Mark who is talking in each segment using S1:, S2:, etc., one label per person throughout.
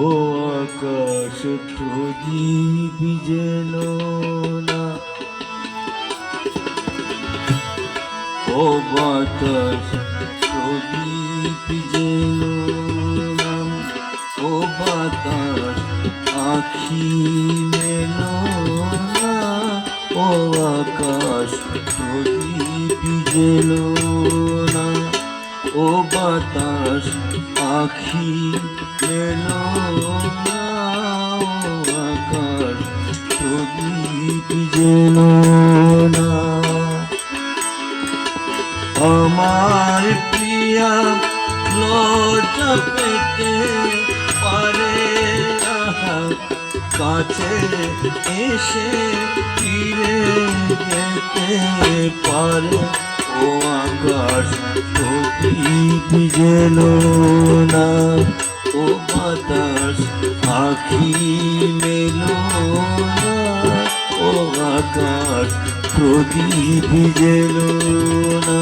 S1: ও আকাশ প্রদীপ যেন না, ও বাতাস প্রদীপ যেন না, ও বাতাস আখি মেলো না, ও আকাশ প্রদীপ যেন না, ও বাতাস আখি মেলো না, ও আকাশ প্রদীপ যেনো না। আমার প্রিয়া লজ্জা পেতে পারে, কাছে এসে ফিরে যেতে পারে, ও আকাশ প্রদীপ যেনো না, ও বাতাস আখি মেলো না, ও আকাশ প্রদীপ যেনো না।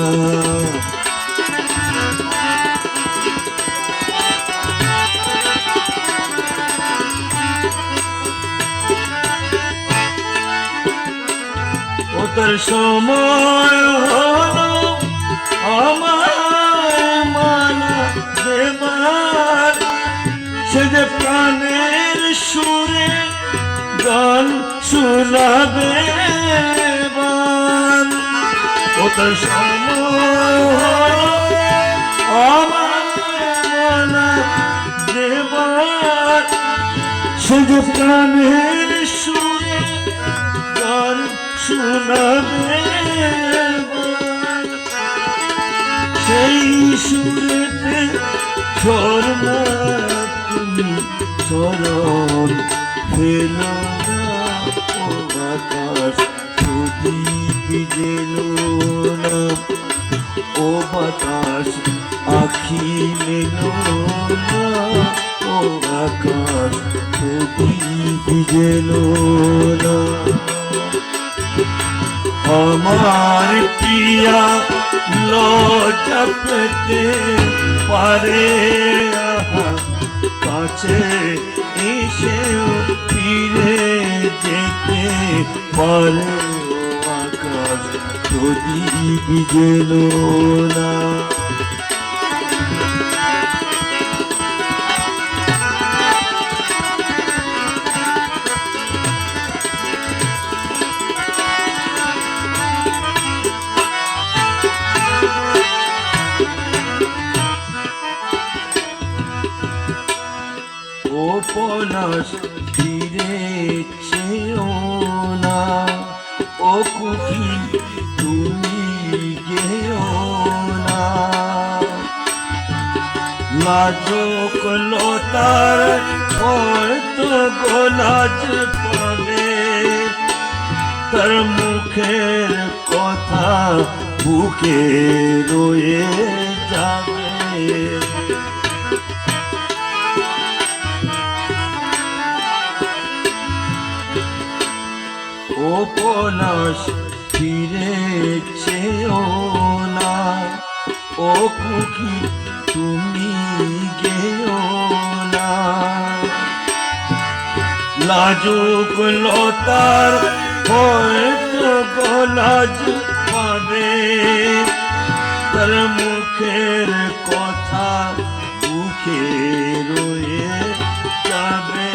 S1: ওটার সময় হলো আমার মালা দেবার, সে যে প্রাণের সুরে গান শোনাবে। ওটার সময় হলো আমার মালা দেবার, সে যে প্রাণের সুরে গান শোনাবে। সেই সুরেতে ঝরনা তুমি চরণ ফেলো না, ও আকাশ প্রদীপ যেনো না, ও বাতাস আখি মেলো না, ও আকাশ প্রদীপ যেনো না। আমার প্রিয়া লজ্জা পেতে পারে, কাছে এসেও ফিরে যেতে পারে, আকাশ প্রদীপ যেনো না। ও পলাশ ফিরেছেও না, ও কুকি তুমি গেও না, লাজক লতার হয়তো গোলাজ পাবে, তার মুখের কথা বুকে রয়ে যাবে। ও পলাশ ফিরেছেও না, ও কুকি তুমি গেও না, লাজুক লতার হয়তো গোলাজ পাবে, তার মুখের কথা বুকে রয়ে যাবে।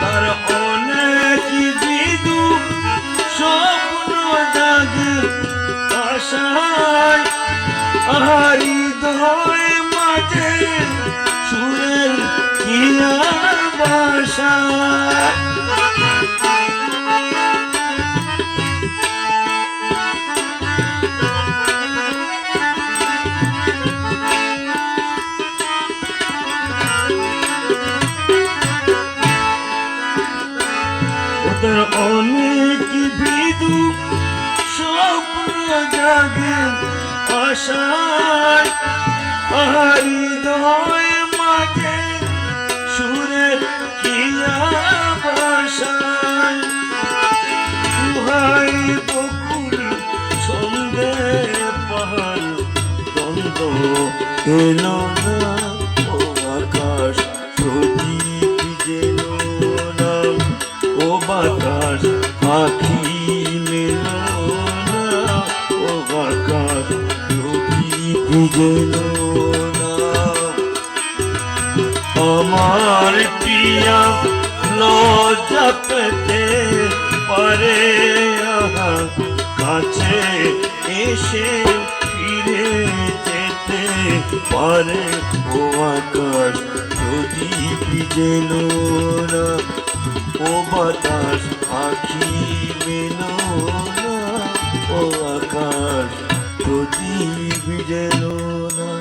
S1: তার অনেক বিদু স্বপ্ন জাগে আশায়, হৃদয় মাঝে সুরের কিয়া বাসা। ওদের অনেক বিদু স্বপ্ন জাগে আশায়, হৃদয় মাঝে সুরের কিয়া বাসায়। ভাই বকুল ছন্দে পাহাড় দ্বন্দ্ব এলো না, ও আকাশ প্রদীপ যেন না, ও বাতাস পাখি মেলো না, ও আকাশ প্রদীপ যেন না। আমার প্রিয়া লজ্জা পেতে পারে, আহা, কাছে এসে ফিরে যেতে পারে, ও আকাশ প্রদীপ যেন না, ও বাতাস পাখি মেলো না, ও আকাশ প্রদীপ যেন না।